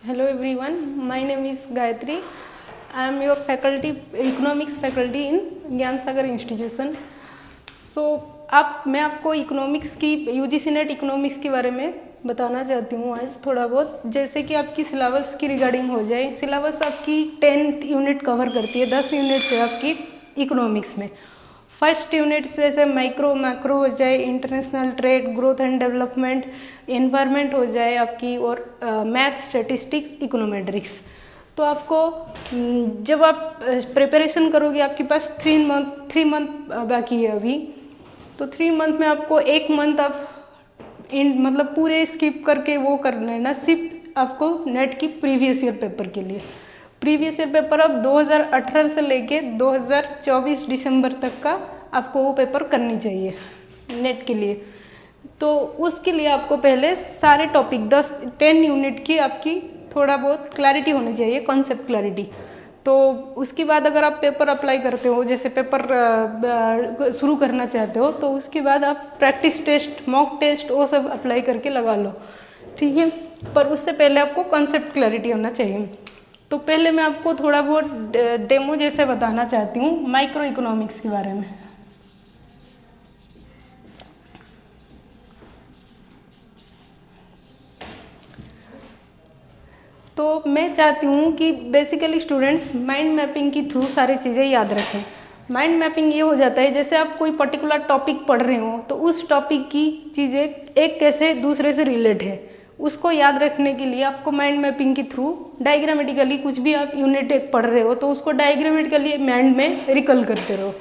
Hello everyone, my name is Gayatri. I am your faculty, economics faculty in ज्ञान सागर institution. मैं आपको economics की UGC net economics के बारे में बताना चाहती हूँ आज थोड़ा बहुत, जैसे कि आपकी सिलेबस की रिगार्डिंग हो जाए. सिलेबस आपकी 10 यूनिट कवर करती है, 10 यूनिट है आपकी इकोनॉमिक्स में. फर्स्ट यूनिट जैसे माइक्रो मैक्रो हो जाए, international trade, growth and development, environment हो जाए आपकी, और मैथ, स्टैटिस्टिक्स, इकोनोमेट्रिक्स. तो आपको जब आप प्रिपरेशन करोगे, आपके पास 3 मंथ बाकी है अभी. तो 3 मंथ में आपको 1 मंथ आप मतलब पूरे स्किप करके वो कर लेना, सिर्फ आपको नेट की प्रीवियस ईयर पेपर के लिए. प्रीवियस ईयर पेपर अब 2018 से लेके 2024 दिसंबर तक का आपको वो पेपर करनी चाहिए नेट के लिए. तो उसके लिए आपको पहले सारे टॉपिक 10 यूनिट की आपकी थोड़ा बहुत क्लैरिटी होनी चाहिए, कॉन्सेप्ट क्लैरिटी. तो उसके बाद अगर आप पेपर अप्लाई करते हो, जैसे पेपर शुरू करना चाहते हो, तो उसके बाद आप प्रैक्टिस टेस्ट, मॉक टेस्ट वो सब अप्लाई करके लगा लो, ठीक है. पर उससे पहले आपको कॉन्सेप्ट क्लैरिटी होना चाहिए. तो पहले मैं आपको थोड़ा बहुत डेमो जैसे बताना चाहती हूँ माइक्रो इकोनॉमिक्स के बारे में. तो मैं चाहती हूँ कि बेसिकली स्टूडेंट्स माइंड मैपिंग के थ्रू सारी चीज़ें याद रखें. माइंड मैपिंग ये हो जाता है, जैसे आप कोई पर्टिकुलर टॉपिक पढ़ रहे हो, तो उस टॉपिक की चीज़ें एक कैसे दूसरे से रिलेट है, उसको याद रखने के लिए आपको माइंड मैपिंग के थ्रू डायग्रामेटिकली कुछ भी आप यूनिट एक पढ़ रहे हो, तो उसको डायग्रामेटिकली माइंड में रिकल करते रहो.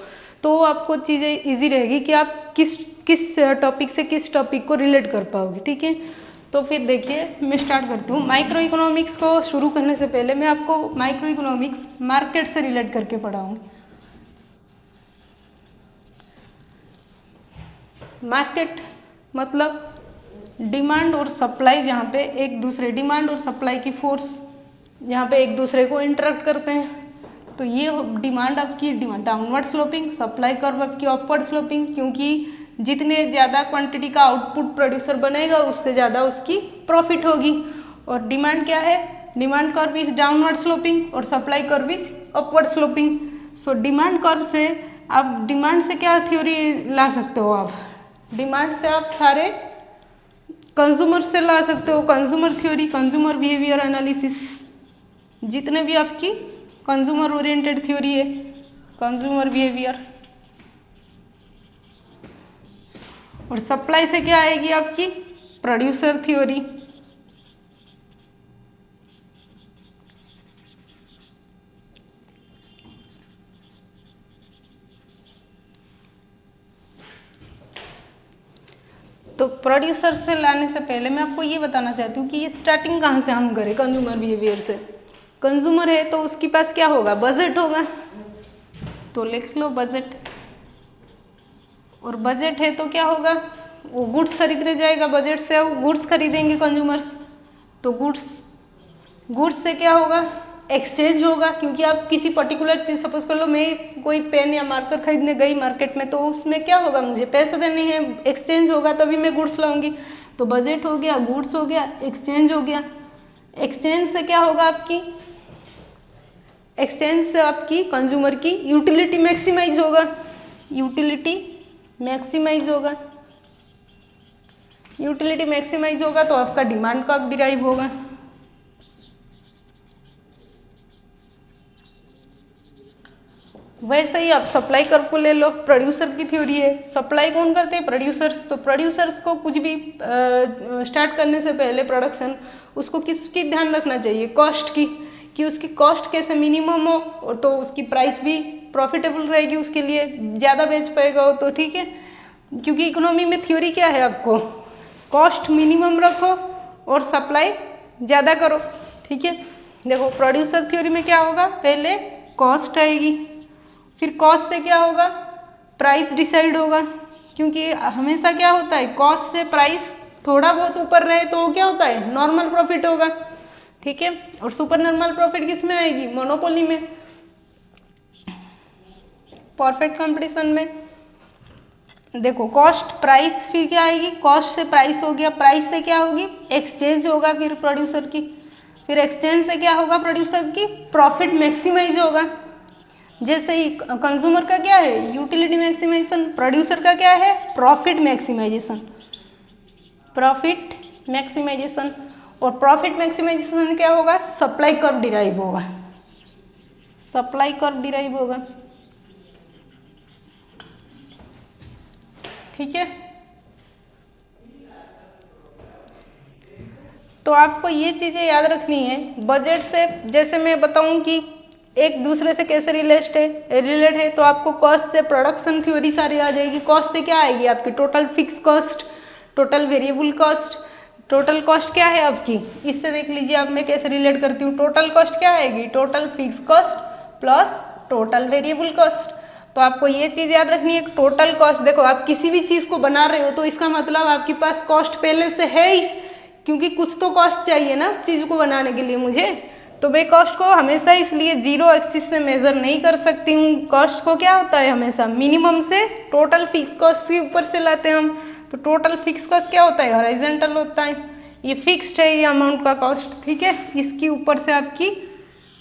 तो आपको चीज़ें ईजी रहेगी कि आप किस किस टॉपिक से किस टॉपिक को रिलेट कर पाओगे, ठीक है. तो फिर देखिए मैं स्टार्ट करती हूँ. माइक्रो इकोनॉमिक्स को शुरू करने से पहले मैं आपको माइक्रो इकोनॉमिक्स मार्केट से रिलेट करके पढ़ाऊँगी. मार्केट मतलब डिमांड और सप्लाई, जहाँ पे एक दूसरे डिमांड और सप्लाई की फोर्स जहाँ पे एक दूसरे को इंटरेक्ट करते हैं. तो ये डिमांड आपकी डाउनवर्ड स्लोपिंग, सप्लाई कर्व आपकी अपवर्ड स्लोपिंग, क्योंकि जितने ज़्यादा क्वांटिटी का आउटपुट प्रोड्यूसर बनेगा उससे ज़्यादा उसकी प्रॉफिट होगी. और डिमांड क्या है, demand curve is downward sloping और supply curve is upward sloping. So demand curve से आप डिमांड से क्या थ्योरी ला सकते हो, आप डिमांड से आप सारे कंज्यूमर से ला सकते हो, consumer theory, consumer behaviour analysis, जितने भी आपकी कंज्यूमर ओरिएंटेड थ्योरी है, कंज्यूमर बिहेवियर. और सप्लाई से क्या आएगी आपकी प्रोड्यूसर थ्योरी. तो प्रोड्यूसर से लाने से पहले मैं आपको ये बताना चाहती हूँ कि ये स्टार्टिंग कहाँ से हम करें कंज्यूमर बिहेवियर से. कंज्यूमर है तो उसके पास क्या होगा, बजट होगा. तो लिख लो बजट. और बजट है तो क्या होगा, वो गुड्स खरीदने जाएगा, बजट से वो गुड्स खरीदेंगे कंज्यूमर्स. तो गुड्स से क्या होगा, एक्सचेंज होगा. क्योंकि आप किसी पर्टिकुलर चीज़, सपोज कर लो मैं कोई पेन या मार्कर खरीदने गई मार्केट में, तो उसमें क्या होगा, मुझे पैसे देने हैं, एक्सचेंज होगा तभी मैं गुड्स लाऊंगी. तो बजट हो गया, गुड्स हो गया, एक्सचेंज हो गया. एक्सचेंज से क्या होगा आपकी, एक्सचेंज से आपकी कंज्यूमर की यूटिलिटी मैक्सिमाइज होगा. यूटिलिटी मैक्सिमाइज होगा, यूटिलिटी मैक्सिमाइज होगा तो आपका डिमांड कब डिराइव होगा. वैसे ही आप सप्लाई कर्व को ले लो, प्रोड्यूसर की थ्योरी है. सप्लाई कौन करते हैं, प्रोड्यूसर्स. तो प्रोड्यूसर्स को कुछ भी स्टार्ट करने से पहले प्रोडक्शन, उसको किसकी ध्यान रखना चाहिए, कॉस्ट की, कि उसकी कॉस्ट कैसे मिनिमम हो, और तो उसकी प्राइस भी प्रॉफिटेबल रहेगी उसके लिए, ज़्यादा बेच पाएगा वो, तो ठीक है. क्योंकि इकोनॉमी में थ्योरी क्या है, आपको कॉस्ट मिनिमम रखो और सप्लाई ज़्यादा करो, ठीक है. देखो प्रोड्यूसर थ्योरी में क्या होगा, पहले कॉस्ट आएगी, फिर कॉस्ट से क्या होगा, प्राइस डिसाइड होगा. क्योंकि हमेशा क्या होता है, कॉस्ट से प्राइस थोड़ा बहुत ऊपर रहे तो क्या होता है, नॉर्मल प्रॉफिट होगा, ठीक है. और सुपर नॉर्मल प्रॉफिट किस में आएगी, मोनोपोली में. परफेक्ट कंपटीशन में देखो कॉस्ट, प्राइस, फिर क्या आएगी, कॉस्ट से प्राइस हो गया, प्राइस से क्या होगी, एक्सचेंज होगा फिर प्रोड्यूसर की. फिर एक्सचेंज से क्या होगा, प्रोड्यूसर की प्रॉफिट मैक्सिमाइज होगा। जैसे ही कंज्यूमर का क्या है, यूटिलिटी मैक्सिमाइजेशन, प्रोड्यूसर का क्या है, प्रॉफिट मैक्सिमाइजेशन, प्रॉफिट मैक्सिमाइजेशन। और प्रॉफिट मैक्सिमाइजेशन क्या होगा, सप्लाई कर्व डिराइव होगा, सप्लाई कर्व डिराइव होगा। ठीक है, तो आपको ये चीजें याद रखनी है। बजट से जैसे मैं बताऊं कि एक दूसरे से कैसे रिलेट है, तो आपको कॉस्ट से प्रोडक्शन थ्योरी सारी आ जाएगी। कॉस्ट से क्या आएगी आपकी, total fix cost, total variable cost. Total cost क्या है आपकी, इससे देख लीजिए आप मैं कैसे रिलेट करती हूँ। टोटल कॉस्ट क्या आएगी, total fix cost plus total variable cost. तो आपको ये चीज याद रखनी है, टोटल कॉस्ट। देखो आप किसी भी चीज को बना रहे हो तो इसका मतलब आपके पास कॉस्ट पहले से है ही, क्योंकि कुछ तो कॉस्ट चाहिए ना उस चीज को बनाने के लिए मुझे। तो मैं कॉस्ट को हमेशा इसलिए जीरो एक्सिस से मेजर नहीं कर सकती हूँ। कॉस्ट को क्या होता है, हमेशा मिनिमम से टोटल फिक्स कॉस्ट के ऊपर से लाते हैं हम। तो टोटल फिक्स कॉस्ट क्या होता है, हॉरिजॉन्टल होता है, ये फिक्स्ड है ये अमाउंट का कॉस्ट। ठीक है, इसके ऊपर से आपकी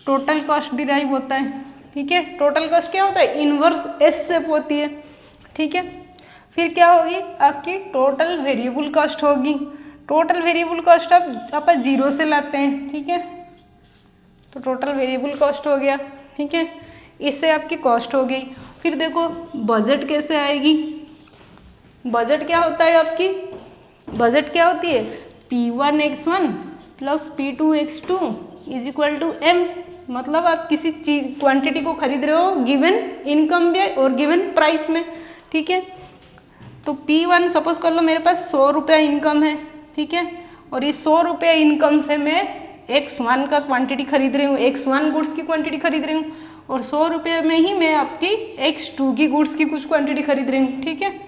टोटल कॉस्ट डिराइव होता है। ठीक है, टोटल कॉस्ट क्या होता है, इनवर्स एस शेप होती है। ठीक है, फिर क्या होगी आपकी टोटल वेरिएबल कॉस्ट होगी। टोटल वेरिएबल कॉस्ट आप जीरो से लाते हैं। ठीक है, तो टोटल वेरिएबल कॉस्ट हो गया। ठीक है, इससे आपकी कॉस्ट हो गई। फिर देखो बजट कैसे आएगी। बजट क्या होता है आपकी, बजट क्या होती है, P1x1 plus P2x2 is equal to M। मतलब आप किसी चीज क्वांटिटी को खरीद रहे हो गिवन इनकम में और गिवन प्राइस में। ठीक है, तो P1 सपोज कर लो मेरे पास 100 रुपया इनकम है। ठीक है, और इस 100 रुपया इनकम से मैं X1 का क्वांटिटी खरीद रही हूँ, X1 गुड्स की क्वांटिटी खरीद रही हूँ, और 100 रुपये में ही मैं आपकी X2 की गुड्स की कुछ क्वांटिटी खरीद रही हूँ। ठीक है,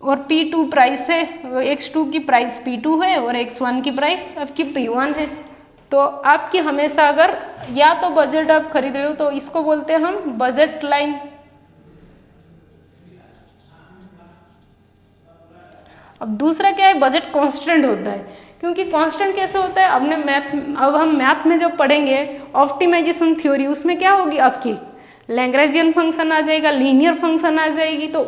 और P2 प्राइस है, X2 की प्राइस P2 है और X1 की प्राइस आपकी P1 है। तो आपकी हमेशा अगर या तो बजट आप खरीद रहे हो तो इसको बोलते हैं हम बजट लाइन। अब दूसरा क्या है, बजट कांस्टेंट होता है। क्योंकि कांस्टेंट कैसे होता है, अब हम मैथ में जब पढ़ेंगे ऑप्टिमाइजेशन थ्योरी, उसमें क्या होगी आपकी लैग्रेंजियन फंक्शन आ जाएगा, लीनियर फंक्शन आ जाएगी। तो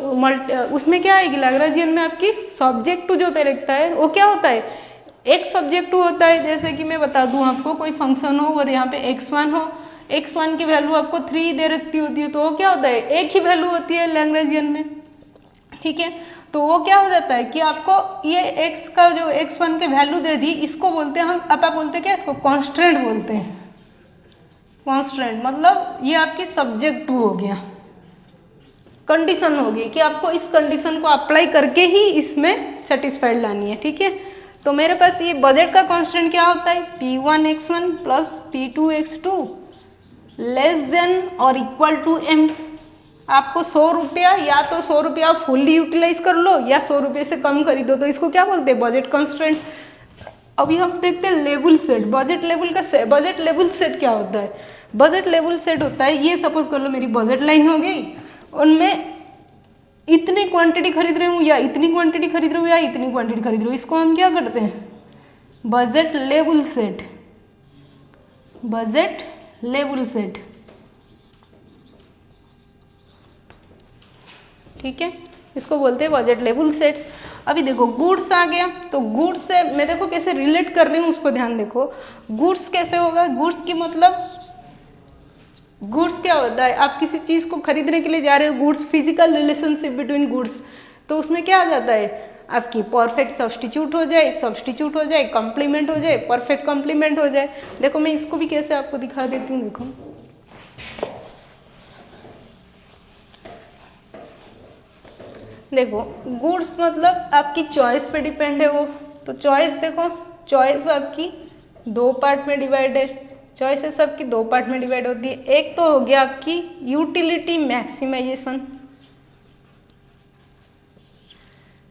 उसमें क्या आएगी, लैग्रेंजियन में आपकी सब्जेक्ट टू जो रखता है वो क्या होता है, एक सब्जेक्ट टू होता है। जैसे कि मैं बता दूं आपको, कोई फंक्शन हो और यहाँ पे x1 हो, x1 की वैल्यू आपको 3 दे रखती होती है, तो वो क्या होता है, एक ही वैल्यू होती है लैग्रेंजियन में। ठीक है, तो वो क्या हो जाता है कि आपको ये x का जो x1 के वैल्यू दे दी, इसको बोलते हैं हम, आप बोलते हैं क्या, इसको कॉन्स्टेंट बोलते हैं। कॉन्स्टेंट मतलब ये आपकी सब्जेक्ट टू हो गया, कंडीशन होगी कि आपको इस कंडीशन को अप्लाई करके ही इसमें सेटिस्फाइड लानी है। ठीक है, तो मेरे पास ये बजट का कांस्टेंट क्या होता है, P1x1 plus P2x2 less than और इक्वल टू M। आपको 100 रुपया, या तो 100 रुपया फुल्ली यूटिलाइज कर लो या 100 रुपये से कम खरीदो, तो इसको क्या बोलते हैं, बजट कांस्टेंट। अभी हम देखते हैं लेवल सेट। बजट लेवल का बजट लेवल सेट क्या होता है, बजट लेवल सेट होता है, ये सपोज कर लो मेरी बजट लाइन हो गई, उनमें इतनी क्वांटिटी खरीद रही हूँ या इतनी क्वांटिटी खरीद रही हूँ या इतनी क्वांटिटी खरीद रही हूँ, इसको हम क्या करते हैं, budget level set. Budget level set, ठीक है, इसको बोलते हैं बजट लेवल सेट्स। अभी देखो गुड्स आ गया, तो गुड्स से मैं देखो कैसे रिलेट कर रही हूँ उसको ध्यान देखो। गुड्स कैसे होगा, गुड्स की मतलब गुड्स क्या होता है, आप किसी चीज को खरीदने के लिए जा रहे हो, goods physical relationship between goods, तो उसमें क्या आ जाता है आपकी परफेक्ट सब्स्टिट्यूट हो जाए, कॉम्प्लीमेंट हो जाए, परफेक्ट कॉम्प्लीमेंट हो जाए। देखो मैं इसको भी कैसे आपको दिखा देती हूँ, देखो देखो गुड्स मतलब आपकी चॉइस पे डिपेंड है वो, तो चॉइस देखो, चॉइस आपकी दो पार्ट में डिवाइड है, चॉइसेस आपकी दो पार्ट में डिवाइड होती है। एक तो हो गया आपकी यूटिलिटी मैक्सिमाइजेशन,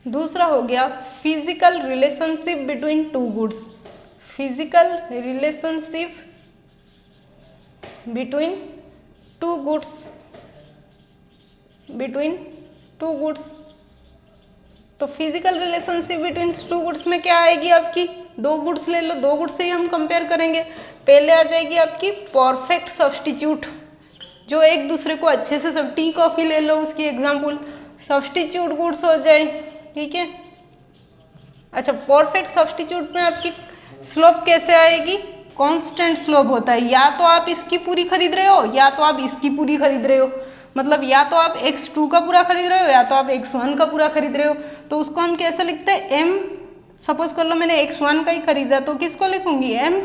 दूसरा हो गया physical relationship between two goods. Physical relationship between two goods, between two goods. तो physical relationship between two goods में क्या आएगी आपकी, दो गुड्स ले लो, दो गुड्स से ही हम कंपेयर करेंगे। पहले आ जाएगी आपकी परफेक्ट सब्स्टिट्यूट, जो एक दूसरे को अच्छे से, सब टी कॉफी ले लो उसकी एग्जाम्पल, सब्स्टिट्यूट गुड्स हो जाए, ठीक है। अच्छा, परफेक्ट सब्स्टिट्यूट में आपकी स्लोप कैसे आएगी, कांस्टेंट स्लोप होता है, या तो आप इसकी पूरी खरीद रहे हो या तो आप इसकी पूरी खरीद रहे हो, मतलब या तो आप x2 का पूरा खरीद रहे हो या तो आप x1 का पूरा खरीद रहे हो। तो उसको हम कैसे लिखते हैं, m, सपोज कर लो मैंने x1 का ही खरीदा तो किसको लिखूंगी, m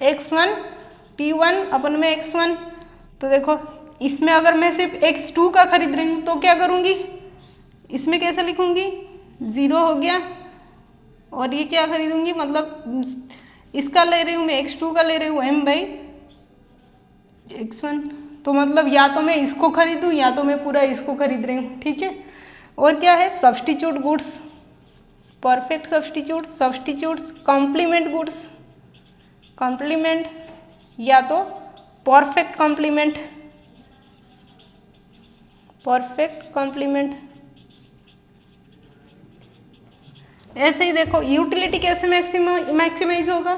x1 p1 अपन में x1। तो देखो इसमें अगर मैं सिर्फ x2 का खरीद रही हूँ तो क्या करूँगी, इसमें कैसे लिखूंगी, 0 हो गया, और ये क्या खरीदूंगी, मतलब इसका ले रही हूँ मैं, x2 का ले रही हूँ m बाई x1, तो मतलब या तो मैं इसको खरीदूं या तो मैं पूरा इसको खरीद रही हूँ, ठीक है। और क्या है, substitute goods, perfect substitute, substitutes, complement goods, complement या तो परफेक्ट कॉम्प्लीमेंट, परफेक्ट कॉम्प्लीमेंट। ऐसे ही देखो यूटिलिटी कैसे मैक्सिमाइज होगा,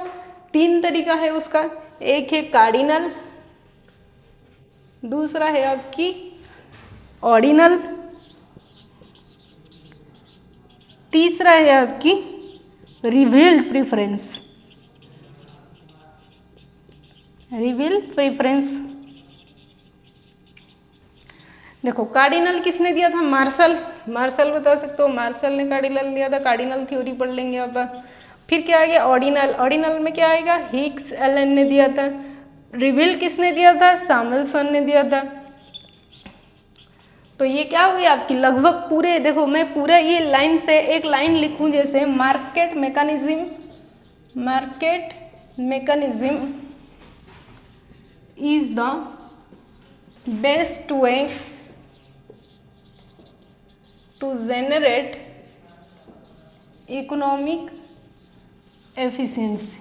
तीन तरीका है उसका, एक है कार्डिनल, दूसरा है आपकी ऑर्डिनल, तीसरा है आपकी रिवील्ड प्रेफरेंस, रिवील्ड प्रेफरेंस। देखो कार्डिनल किसने दिया था, मार्शल, मार्शल बता सकते हो, मार्शल ने कार्डिनल दिया था, कार्डिनल थ्योरी पढ़ लेंगे अब। फिर क्या आ गया ऑर्डिनल, ऑर्डिनल में क्या आएगा, हिग्स एलन ने दिया था। रिवील किसने दिया था, सैमुअलसन ने दिया था। तो ये क्या हो गया आपकी लगभग पूरे, देखो मैं पूरा ये लाइन से एक लाइन लिखूं, जैसे market mechanism, market mechanism is the best way to generate economic efficiency,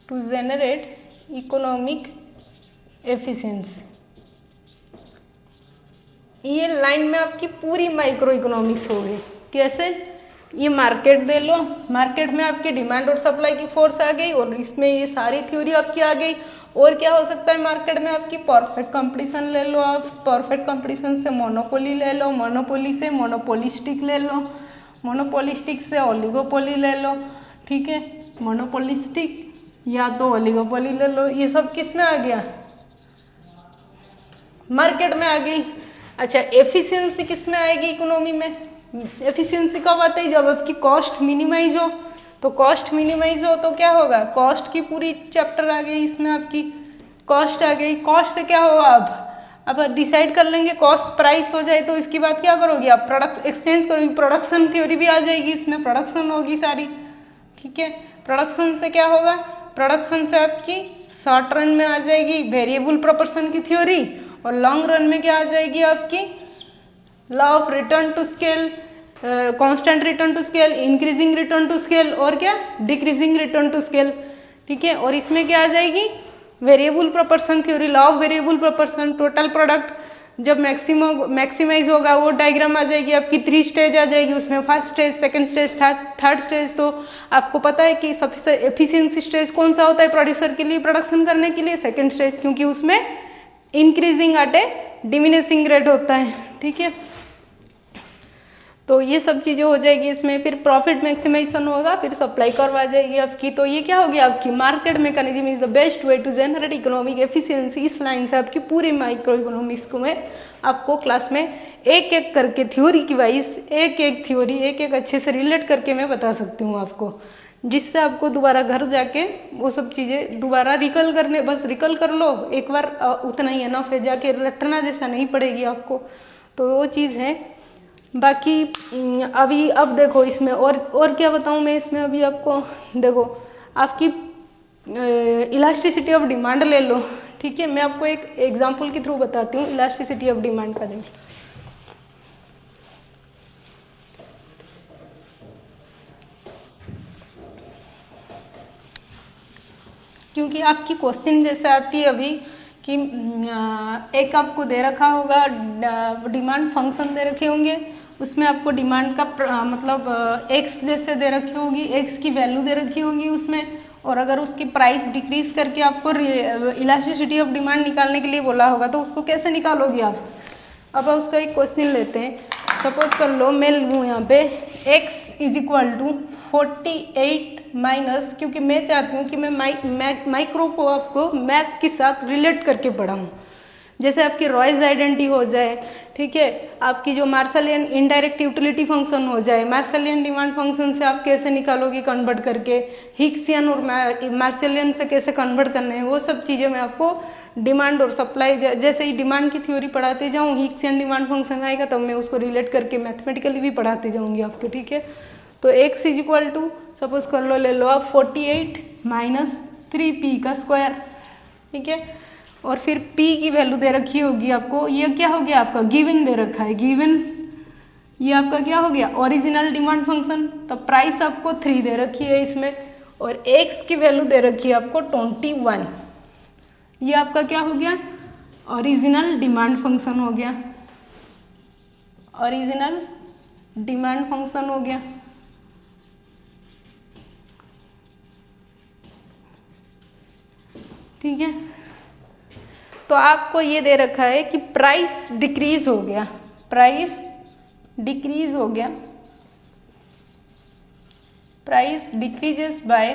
to generate economic efficiency। ये लाइन में आपकी पूरी माइक्रो इकोनॉमिक्स हो गई। कैसे, ये मार्केट दे लो, मार्केट में आपकी डिमांड और सप्लाई की फोर्स आ गई और इसमें ये सारी थ्योरी आपकी आ गई। और क्या हो सकता है मार्केट में आपकी, परफेक्ट कंपटीशन ले लो आप, परफेक्ट कंपटीशन से मोनोपोली ले लो, मोनोपोली से मोनोपोलिस्टिक ले लो, मोनोपोलिस्टिक से ओलिगोपोली ले लो, ठीक है, मोनोपोलिस्टिक या तो ओलिगोपोली ले लो। ये सब किस में आ गया, मार्केट में आ गई। अच्छा, एफिशिएंसी किस में आएगी इकोनॉमी में, एफिशिएंसी कब आता है, जब आपकी कॉस्ट मिनिमाइज हो। तो कॉस्ट मिनिमाइज हो तो क्या होगा, कॉस्ट की पूरी चैप्टर आ गई इसमें, आपकी कॉस्ट आ गई। कॉस्ट से क्या होगा, अब डिसाइड कर लेंगे, कॉस्ट प्राइस हो जाए तो इसके बाद क्या करोगे आप, प्रोडक्ट एक्सचेंज करोगे, प्रोडक्शन थ्योरी भी आ जाएगी इसमें, प्रोडक्शन होगी सारी, ठीक है। प्रोडक्शन से क्या होगा, प्रोडक्शन से आपकी शॉर्ट रन में आ जाएगी वेरिएबल प्रोपोर्शन की थ्योरी, और लॉन्ग रन में क्या आ जाएगी आपकी, law of return to scale, constant return to scale, increasing return to scale, और क्या डिक्रीजिंग रिटर्न टू स्केल, ठीक है। और इसमें क्या आ जाएगी, variable proportion theory, law of variable proportion, total product जब मैक्सिमाइज होगा वो डायग्राम आ जाएगी आपकी, 3 स्टेज आ जाएगी उसमें, first stage, second stage, third stage. तो आपको पता है कि सबसे एफिशिएंसी स्टेज कौन सा होता है प्रोड्यूसर के लिए, प्रोडक्शन करने के लिए, सेकंड स्टेज, क्योंकि उसमें increasing at A diminishing rate होता है, ठीक है। तो ये सब चीज़ें हो जाएगी इसमें। फिर प्रॉफिट मैक्सिमाइजेशन होगा, फिर सप्लाई कर्व आ जाएगी आपकी। तो ये क्या हो गया आपकी, market mechanism is the best way to generate economic efficiency. इस लाइन से आपकी पूरी माइक्रो इकोनॉमिक्स को मैं आपको क्लास में एक एक करके थ्योरी की वाइज, एक एक थ्योरी एक एक अच्छे से रिलेट करके मैं बता सकती हूँ आपको, जिससे आपको दोबारा घर जाके वो सब चीज़ें दोबारा रिकल करने, बस रिकल कर लो एक बार, उतना ही एनफ है, जाके रटना जैसा नहीं पड़ेगी आपको। तो वो चीज़ है। बाकी अभी अब देखो इसमें और क्या बताऊँ मैं इसमें, अभी आपको देखो आपकी इलास्टिसिटी ऑफ डिमांड ले लो, ठीक है। मैं आपको एक एग्जांपल के थ्रू बताती हूँ इलास्टिसिटी ऑफ डिमांड का। देखो क्योंकि आपकी क्वेश्चन जैसे आती है अभी कि एक आपको दे रखा होगा, डिमांड फंक्शन दे रखे होंगे उसमें आपको डिमांड का मतलब एक्स जैसे दे रखी होगी, एक्स की वैल्यू दे रखी होगी उसमें, और अगर उसकी प्राइस डिक्रीज करके आपको इलास्टिसिटी ऑफ डिमांड निकालने के लिए बोला होगा तो उसको कैसे निकालोगे आप। अब उसका एक क्वेश्चन लेते हैं। सपोज कर लो मैं लूँ यहाँ पे x is equal to 48 minus, क्योंकि मैं चाहती हूँ कि मैं माइक्रो को आपको मैथ के साथ रिलेट करके पढ़ाऊँ, जैसे आपकी रॉयज आइडेंटिटी हो जाए, ठीक है, आपकी जो मार्शलियन इनडायरेक्ट यूटिलिटी फंक्शन हो जाए, मार्शलियन डिमांड फंक्शन से आप कैसे निकालोगे कन्वर्ट करके, हिक्सियन और मार्शलियन से कैसे कन्वर्ट करने हैं, वो सब चीज़ें मैं आपको डिमांड और सप्लाई जैसे ही डिमांड की थ्योरी पढ़ाते जाऊँ, हिक्सियन डिमांड फंक्शन आएगा तब मैं उसको रिलेट करके मैथमेटिकली भी पढ़ाते जाऊँगी आपको, ठीक है। तो x is equal to suppose कर लो, ले लो आप 48 माइनस 3p का स्क्वायर, ठीक है, और फिर p की वैल्यू दे रखी होगी आपको, ये क्या हो गया आपका गिवन दे रखा है, गिवन ये आपका क्या हो गया ओरिजिनल डिमांड फंक्शन, तो प्राइस आपको 3 दे रखी है इसमें, और x की वैल्यू दे रखी है आपको 21, ये आपका क्या हो गया ओरिजिनल डिमांड फंक्शन हो गया, ओरिजिनल डिमांड फंक्शन हो गया, ठीक है। तो आपको ये दे रखा है कि प्राइस डिक्रीज हो गया, प्राइस डिक्रीज हो गया, प्राइस डिक्रीजेस बाय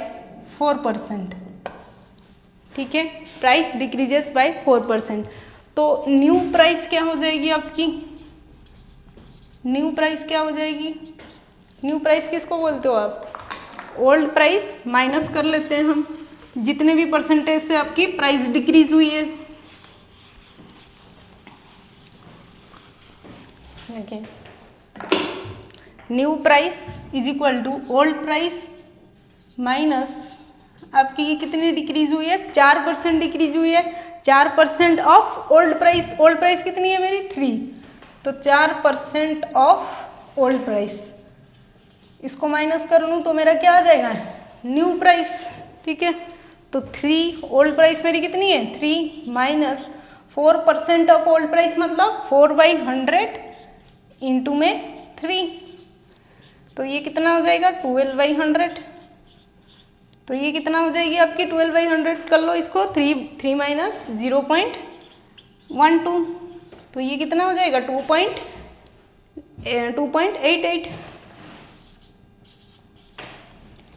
4%, ठीक है, प्राइस डिक्रीजेस बाय 4%। तो न्यू प्राइस क्या हो जाएगी आपकी, न्यू प्राइस क्या हो जाएगी, न्यू प्राइस किसको बोलते हो आप, ओल्ड प्राइस माइनस कर लेते हैं हम, जितने भी परसेंटेज से आपकी प्राइस डिक्रीज हुई है, देखिए new price is equal to old price minus आपकी ये कितनी डिक्रीज हुई है, 4% डिक्रीज हुई है, 4% of old price, old price कितनी है मेरी 3, तो 4% ऑफ ओल्ड प्राइस, इसको माइनस कर लूँ तो मेरा क्या आ जाएगा न्यू प्राइस, ठीक है। तो 3 ओल्ड प्राइस मेरी कितनी है 3 माइनस 4% ऑफ ओल्ड प्राइस मतलब 4/100 इंटू में 3, तो ये कितना हो जाएगा 12/100, तो ये कितना हो जाएगी आपकी 12/100, कर लो इसको 3 माइनस 0.12, तो ये कितना हो जाएगा 2.88,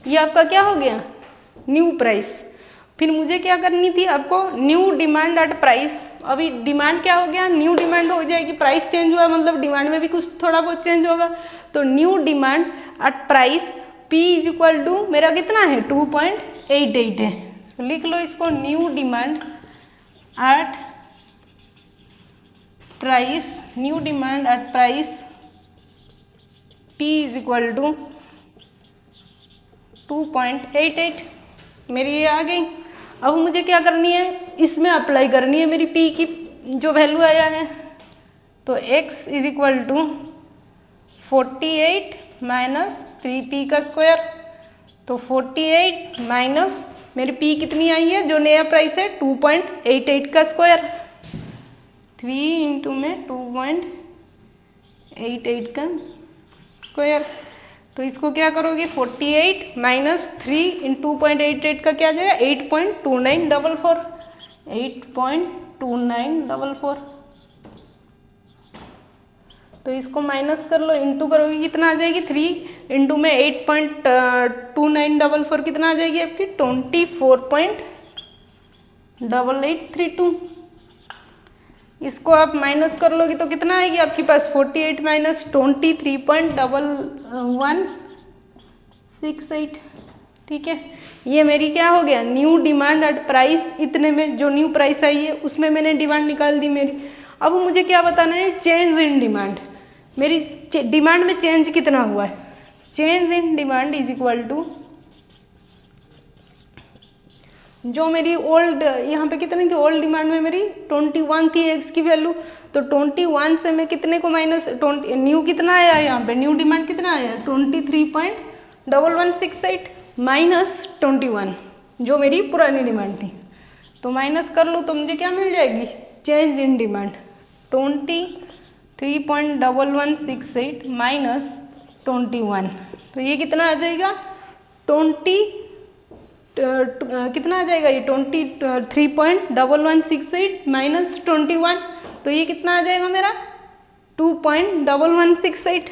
ये आपका क्या हो गया न्यू प्राइस। फिर मुझे क्या करनी थी आपको न्यू डिमांड एट प्राइस, अभी डिमांड क्या हो गया न्यू डिमांड हो जाएगी, प्राइस चेंज हुआ मतलब डिमांड में भी कुछ थोड़ा बहुत चेंज होगा, तो new demand at price P is equal to मेरा कितना है 2.88 है, तो लिख लो इसको new demand at price, new demand at price P is equal to 2.88, मेरी ये आ गई। अब मुझे क्या करनी है इसमें अप्लाई करनी है मेरी P की जो वैल्यू आया है, तो x is equal to 48 minus 3p का स्क्वायर, तो 48 माइनस मेरी P कितनी आई है जो नया प्राइस है 2.88 का स्क्वायर, 3 इंटू में 2.88 का स्क्वायर, तो इसको क्या करोगे 48 माइनस 3 इन 2.88 का क्या जाएगा 8.2944, 8.2944, तो इसको माइनस कर लो, इंटू करोगे कितना आ जाएगी 3 इंटू में 8.2944 कितना आ जाएगी आपकी 24.8832, इसको आप माइनस कर लोगे तो कितना आएगी आपके पास 48 माइनस 23.1168, ठीक है। ये मेरी क्या हो गया न्यू डिमांड एट प्राइस, इतने में जो न्यू प्राइस आई है उसमें मैंने डिमांड निकाल दी मेरी। अब मुझे क्या बताना है चेंज इन डिमांड, मेरी डिमांड में चेंज कितना हुआ है, change in demand is equal to जो मेरी ओल्ड यहाँ पे कितनी थी ओल्ड डिमांड में मेरी 21 थी एक्स की वैल्यू, तो 21 से मैं कितने को माइनस न्यू कितना आया यहाँ पे न्यू डिमांड कितना आया 23.1168 माइनस 21 जो मेरी पुरानी डिमांड थी, तो माइनस कर लूँ तो मुझे क्या मिल जाएगी चेंज इन डिमांड 3.1168 माइनस 21, तो ये कितना आ जाएगा 20 कितना आ जाएगा ये 3.1168 माइनस 21, तो ये कितना आ जाएगा मेरा 2.1168।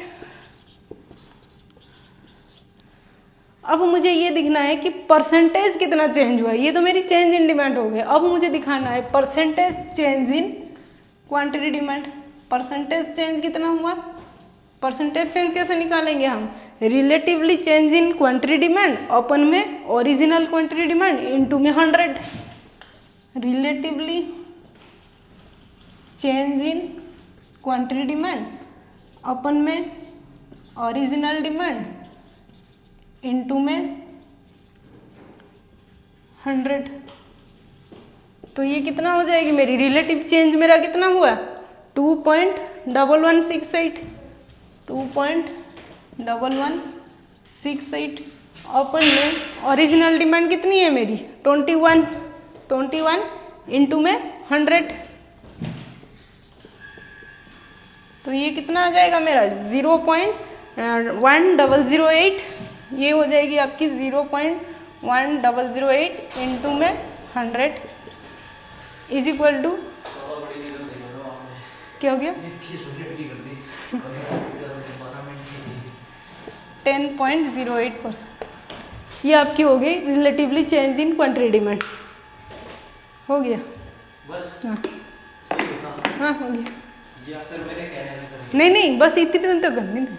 अब मुझे ये दिखना है कि परसेंटेज कितना चेंज हुआ है, ये तो मेरी चेंज इन डिमांड हो गया। अब मुझे दिखाना है percentage change in quantity demand. Percentage change कितना हुआ, परसेंटेज चेंज कैसे निकालेंगे हम, relatively change in quantity demand अपन में ओरिजिनल क्वांटिटी डिमांड इनटू में 100। Relatively change in quantity demand अपन में ओरिजिनल डिमांड इनटू में 100, तो ये कितना हो जाएगी मेरी रिलेटिव चेंज मेरा कितना हुआ 2.1168, 2.1168 अपन में ओरिजिनल डिमांड कितनी है मेरी 21 इनटू में 100, तो ये कितना आ जाएगा मेरा 0.1008, ये हो जाएगी आपकी 0.1008 इनटू में 100 इज इक्वल टू क्या हो गया 10.08%। ये आपकी हो गई relatively change in quantity demand. हो गया बस हाँ हो गया या फिर मेरे कहने में नहीं बस इतनी दिन तो करनी थी।